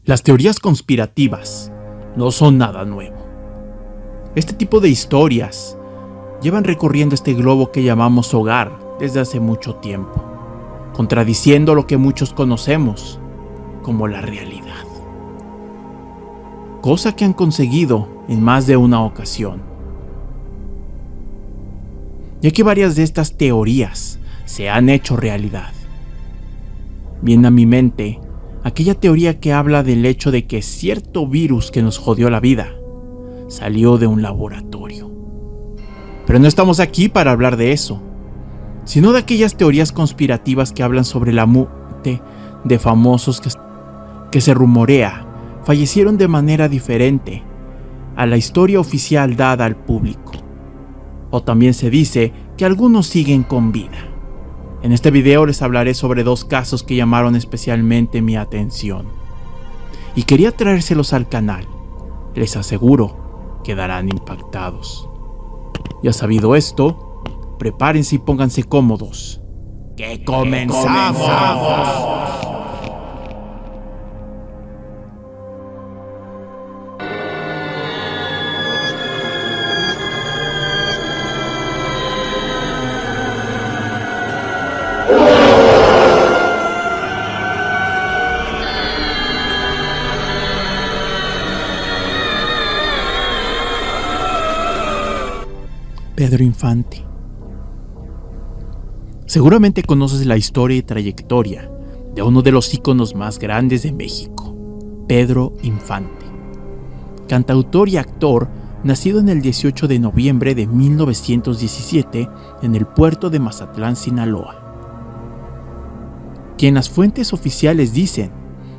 Las teorías conspirativas no son nada nuevo. Este tipo de historias llevan recorriendo este globo que llamamos hogar desde hace mucho tiempo, contradiciendo lo que muchos conocemos como la realidad. Cosa que han conseguido en más de una ocasión. Ya que varias de estas teorías se han hecho realidad. Viene a mi mente aquella teoría que habla del hecho de que cierto virus que nos jodió la vida salió de un laboratorio. Pero no estamos aquí para hablar de eso, sino de aquellas teorías conspirativas que hablan sobre la muerte de famosos que se rumorea fallecieron de manera diferente a la historia oficial dada al público. O también se dice que algunos siguen con vida. En este video les hablaré sobre dos casos que llamaron especialmente mi atención. Y quería traérselos al canal. Les aseguro, quedarán impactados. Ya sabido esto, prepárense y pónganse cómodos. ¡Que comenzamos! Pedro Infante. Seguramente conoces la historia y trayectoria de uno de los íconos más grandes de México, Pedro Infante. Cantautor y actor, nacido en el 18 de noviembre de 1917 en el puerto de Mazatlán, Sinaloa. Quien las fuentes oficiales dicen,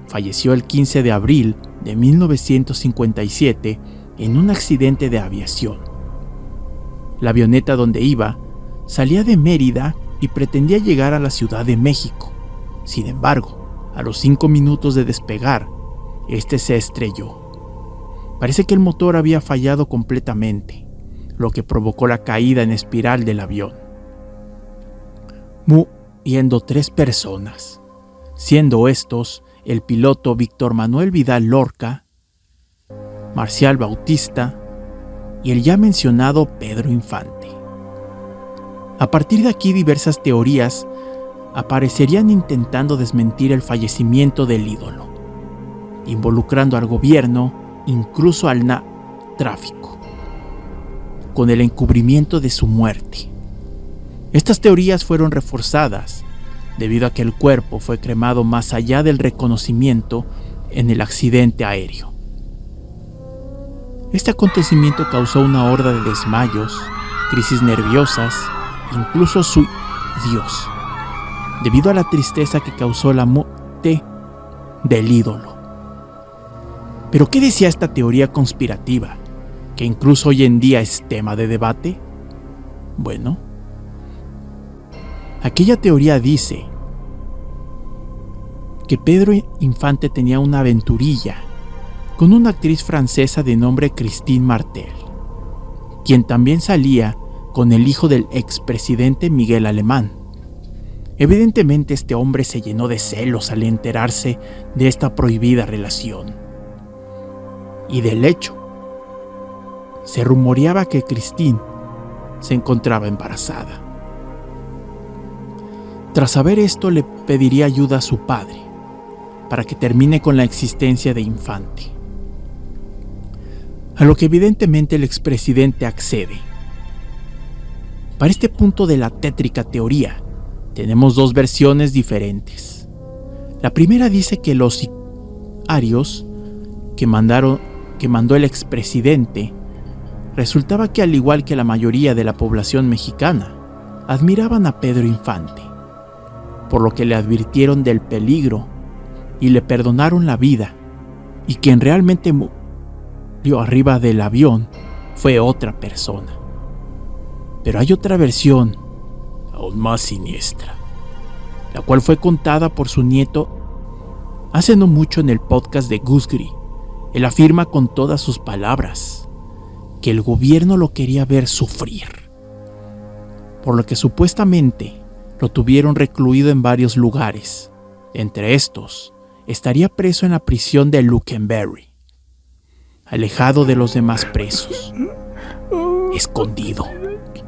falleció el 15 de abril de 1957 en un accidente de aviación. La avioneta donde iba salía de Mérida y pretendía llegar a la Ciudad de México. Sin embargo, a los 5 minutos de despegar, este se estrelló. Parece que el motor había fallado completamente, lo que provocó la caída en espiral del avión, muriendo 3 personas, siendo estos el piloto Víctor Manuel Vidal Lorca, Marcial Bautista y el ya mencionado Pedro Infante. A partir de aquí, diversas teorías aparecerían intentando desmentir el fallecimiento del ídolo, involucrando al gobierno, incluso al narcotráfico, con el encubrimiento de su muerte. Estas teorías fueron reforzadas debido a que el cuerpo fue cremado más allá del reconocimiento en el accidente aéreo. Este acontecimiento causó una horda de desmayos, crisis nerviosas, incluso suicidios, debido a la tristeza que causó la muerte del ídolo. ¿Pero qué decía esta teoría conspirativa, que incluso hoy en día es tema de debate? Bueno, aquella teoría dice que Pedro Infante tenía una aventurilla con una actriz francesa de nombre Christine Martel, quien también salía con el hijo del expresidente Miguel Alemán. Evidentemente este hombre se llenó de celos al enterarse de esta prohibida relación. Y del hecho, se rumoreaba que Christine se encontraba embarazada. Tras saber esto, le pediría ayuda a su padre para que termine con la existencia de Infante. A lo que evidentemente el expresidente accede. Para este punto de la tétrica teoría, tenemos dos versiones diferentes. La primera dice que los sicarios que mandó el expresidente, resultaba que al igual que la mayoría de la población mexicana, admiraban a Pedro Infante, por lo que le advirtieron del peligro y le perdonaron la vida, y quien realmente murió arriba del avión fue otra persona. Pero hay otra versión, aún más siniestra, la cual fue contada por su nieto hace no mucho en el podcast de Gus Gris. Él afirma con todas sus palabras que el gobierno lo quería ver sufrir, por lo que supuestamente lo tuvieron recluido en varios lugares, entre estos estaría preso en la prisión de Luckenberry, alejado de los demás presos, escondido,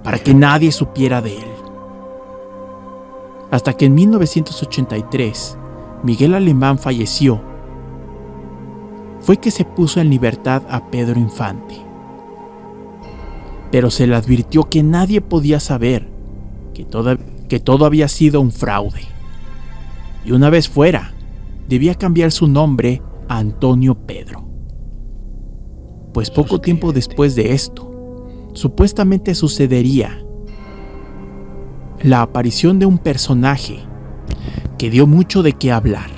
para que nadie supiera de él. Hasta que en 1983, Miguel Alemán falleció, fue que se puso en libertad a Pedro Infante. Pero se le advirtió que nadie podía saber que todo había sido un fraude. Y una vez fuera, debía cambiar su nombre a Antonio Pedro. Pues poco tiempo después de esto, supuestamente sucedería la aparición de un personaje que dio mucho de qué hablar,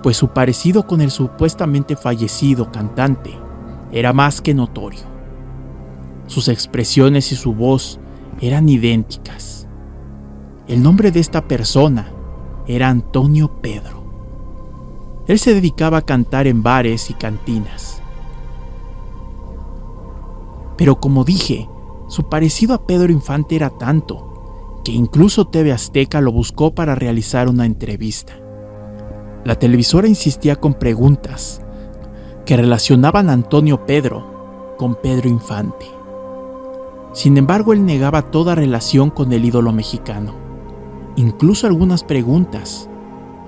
pues su parecido con el supuestamente fallecido cantante era más que notorio. Sus expresiones y su voz eran idénticas. El nombre de esta persona era Antonio Pedro. Él se dedicaba a cantar en bares y cantinas. Pero como dije, su parecido a Pedro Infante era tanto que incluso TV Azteca lo buscó para realizar una entrevista. La televisora insistía con preguntas que relacionaban a Antonio Pedro con Pedro Infante. Sin embargo, él negaba toda relación con el ídolo mexicano. Incluso algunas preguntas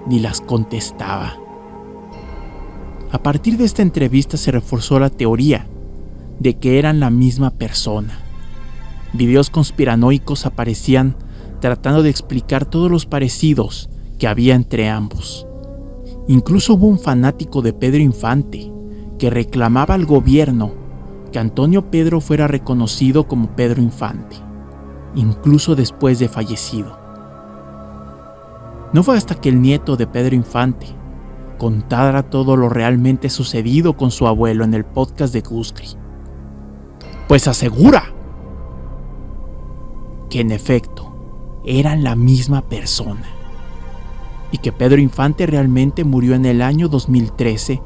ni las contestaba. A partir de esta entrevista se reforzó la teoría de que eran la misma persona. Videos conspiranoicos aparecían tratando de explicar todos los parecidos que había entre ambos. Incluso hubo un fanático de Pedro Infante que reclamaba al gobierno que Antonio Pedro fuera reconocido como Pedro Infante, incluso después de fallecido. No fue hasta que el nieto de Pedro Infante contara todo lo realmente sucedido con su abuelo en el podcast de Gusgri, pues asegura que en efecto eran la misma persona y que Pedro Infante realmente murió en el año 2013,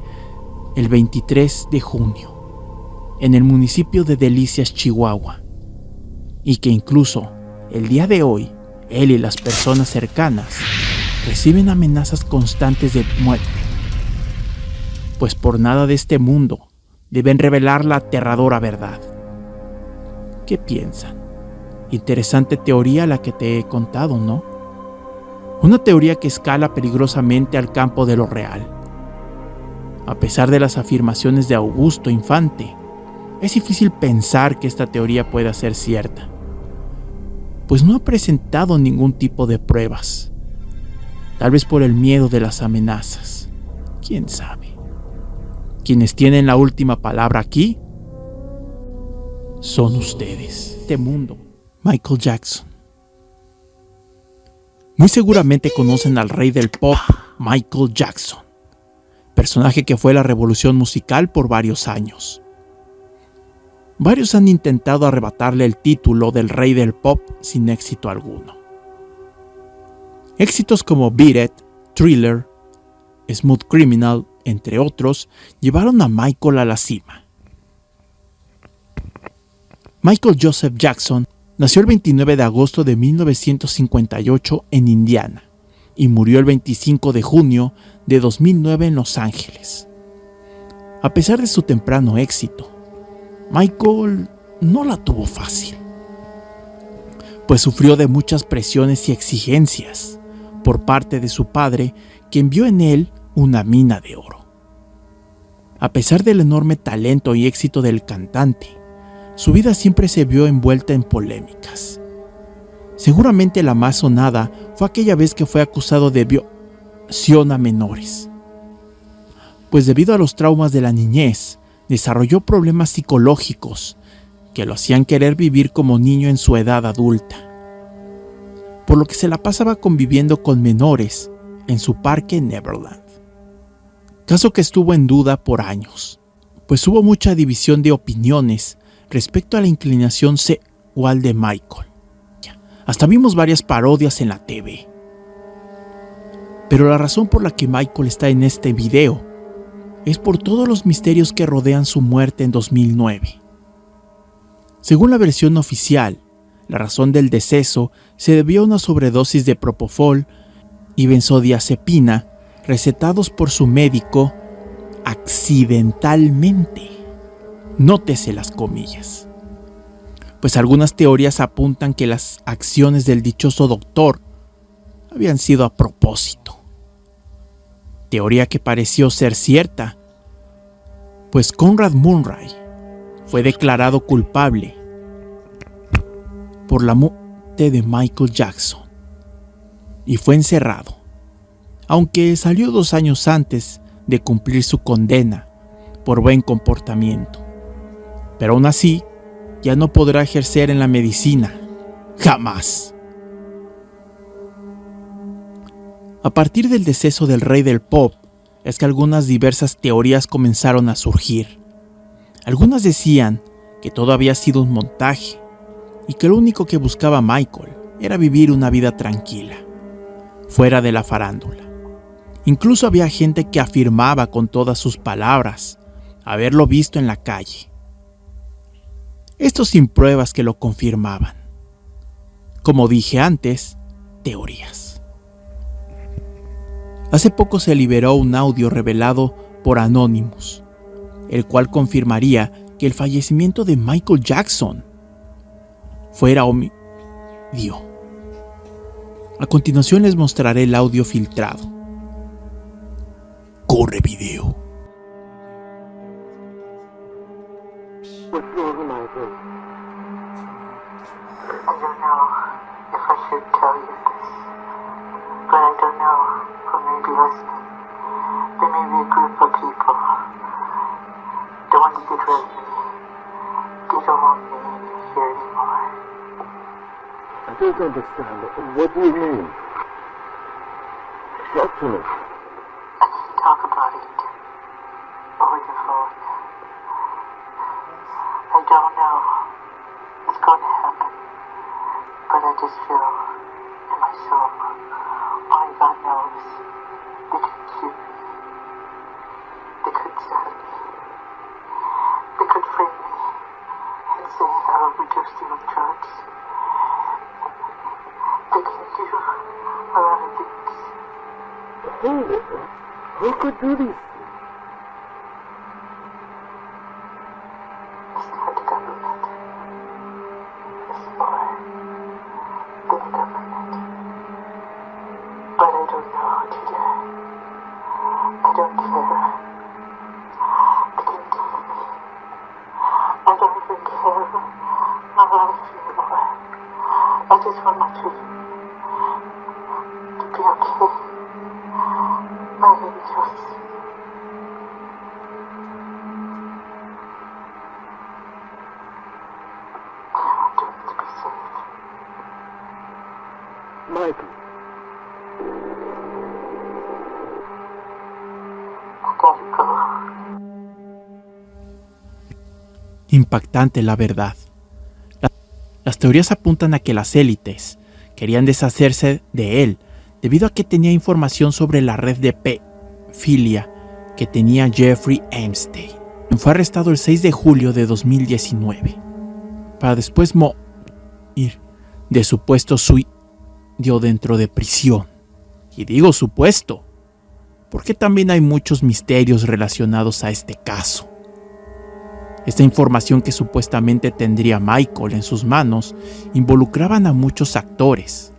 el 23 de junio, en el municipio de Delicias, Chihuahua, y que incluso el día de hoy él y las personas cercanas reciben amenazas constantes de muerte, pues por nada de este mundo deben revelar la aterradora verdad. ¿Qué piensan? Interesante teoría la que te he contado, ¿no? Una teoría que escala peligrosamente al campo de lo real. A pesar de las afirmaciones de Augusto Infante, es difícil pensar que esta teoría pueda ser cierta, pues no ha presentado ningún tipo de pruebas. Tal vez por el miedo de las amenazas. ¿Quién sabe? Quienes tienen la última palabra aquí son ustedes. Este mundo. Michael Jackson. Muy seguramente conocen al rey del pop, Michael Jackson, personaje que fue la revolución musical por varios años. Varios han intentado arrebatarle el título del rey del pop sin éxito alguno. Éxitos como Beat It, Thriller, Smooth Criminal, entre otros, llevaron a Michael a la cima. Michael Joseph Jackson nació el 29 de agosto de 1958 en Indiana y murió el 25 de junio de 2009 en Los Ángeles. A pesar de su temprano éxito, Michael no la tuvo fácil, pues sufrió de muchas presiones y exigencias por parte de su padre, quien vio en él una mina de oro. A pesar del enorme talento y éxito del cantante, su vida siempre se vio envuelta en polémicas. Seguramente la más sonada fue aquella vez que fue acusado de violación a menores, pues debido a los traumas de la niñez, desarrolló problemas psicológicos que lo hacían querer vivir como niño en su edad adulta, por lo que se la pasaba conviviendo con menores en su parque Neverland. Caso que estuvo en duda por años, pues hubo mucha división de opiniones respecto a la inclinación sexual de Michael. Hasta vimos varias parodias en la TV. Pero la razón por la que Michael está en este video es por todos los misterios que rodean su muerte en 2009. Según la versión oficial, la razón del deceso se debió a una sobredosis de propofol y benzodiazepina recetados por su médico accidentalmente. Nótese las comillas. Pues algunas teorías apuntan que las acciones del dichoso doctor habían sido a propósito. Teoría que pareció ser cierta, pues Conrad Murray fue declarado culpable por la muerte de Michael Jackson y fue encerrado, aunque salió 2 años antes de cumplir su condena por buen comportamiento. Pero aún así, ya no podrá ejercer en la medicina, jamás. A partir del deceso del rey del pop, es que algunas diversas teorías comenzaron a surgir. Algunas decían que todo había sido un montaje y que lo único que buscaba Michael era vivir una vida tranquila, fuera de la farándula. Incluso había gente que afirmaba con todas sus palabras haberlo visto en la calle. Esto sin pruebas que lo confirmaban. Como dije antes, teorías. Hace poco se liberó un audio revelado por Anonymous, el cual confirmaría que el fallecimiento de Michael Jackson fuera homicidio. A continuación les mostraré el audio filtrado. Corre video. What's wrong, Michael? I don't know if I should tell you this, but I don't know who may be listening. There may be a group of people that want to get rid of me. They don't want me here anymore. I don't understand. What do you mean? Talk to me. I can't talk about it over the phone. I don't know what's going to happen, but I just feel in my soul, only God knows, they could shoot me, they could stab me, they could frame me and say I overdosed you on drugs. They can do a lot of things. Who could do these? It's not the government. It's more than the government. But I don't know, Julia. I don't care. They can take me. I don't even care my life anymore. I just want my children to be okay. My angels. Michael. I gotta go. Impactante la verdad. Las teorías apuntan a que las élites querían deshacerse de él debido a que tenía información sobre la red de pedofilia que tenía Jeffrey Epstein. Fue arrestado el 6 de julio de 2019 para después morir de supuesto suicidio dentro de prisión. Y digo supuesto, porque también hay muchos misterios relacionados a este caso. Esta información que supuestamente tendría Michael en sus manos involucraban a muchos actores,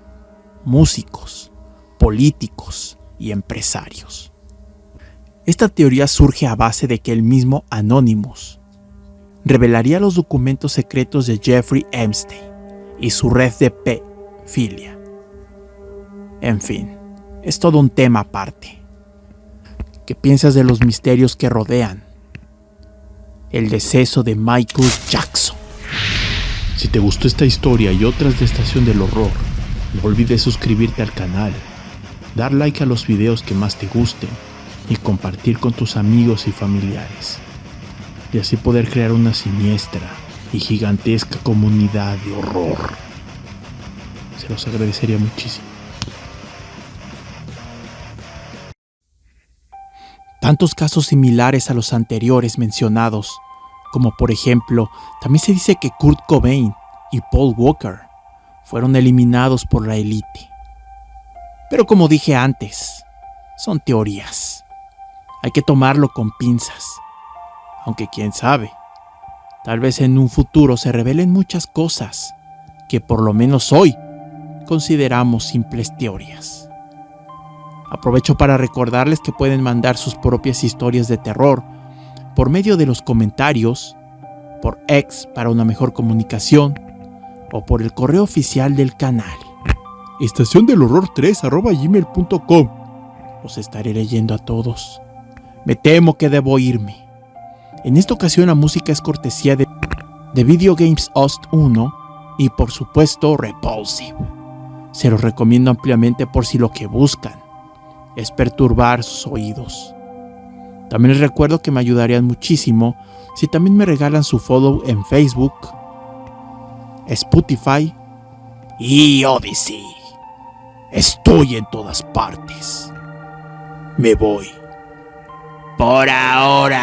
músicos, políticos y empresarios. Esta teoría surge a base de que el mismo Anonymous revelaría los documentos secretos de Jeffrey Epstein y su red de pedofilia. En fin, es todo un tema aparte. ¿Qué piensas de los misterios que rodean el deceso de Michael Jackson? Si te gustó esta historia y otras de Estación del Horror, no olvides suscribirte al canal, dar like a los videos que más te gusten y compartir con tus amigos y familiares, y así poder crear una siniestra y gigantesca comunidad de horror. Se los agradecería muchísimo. Tantos casos similares a los anteriores mencionados, como por ejemplo, también se dice que Kurt Cobain y Paul Walker fueron eliminados por la élite. Pero como dije antes, son teorías. Hay que tomarlo con pinzas. Aunque quién sabe, tal vez en un futuro se revelen muchas cosas que por lo menos hoy consideramos simples teorías. Aprovecho para recordarles que pueden mandar sus propias historias de terror por medio de los comentarios, por X para una mejor comunicación o por el correo oficial del canal, estaciondelhorror3@gmail.com. Los estaré leyendo a todos. Me temo que debo irme. En esta ocasión la música es cortesía de Video Games Host 1 y por supuesto Repulsive. Se los recomiendo ampliamente por si lo que buscan es perturbar sus oídos. También les recuerdo que me ayudarían muchísimo si también me regalan su follow en Facebook, Spotify y Odyssey. Estoy en todas partes. Me voy. Por ahora.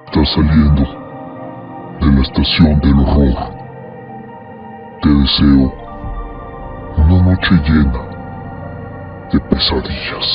Estás saliendo de la estación del horror. Te deseo una noche llena de pesadillas.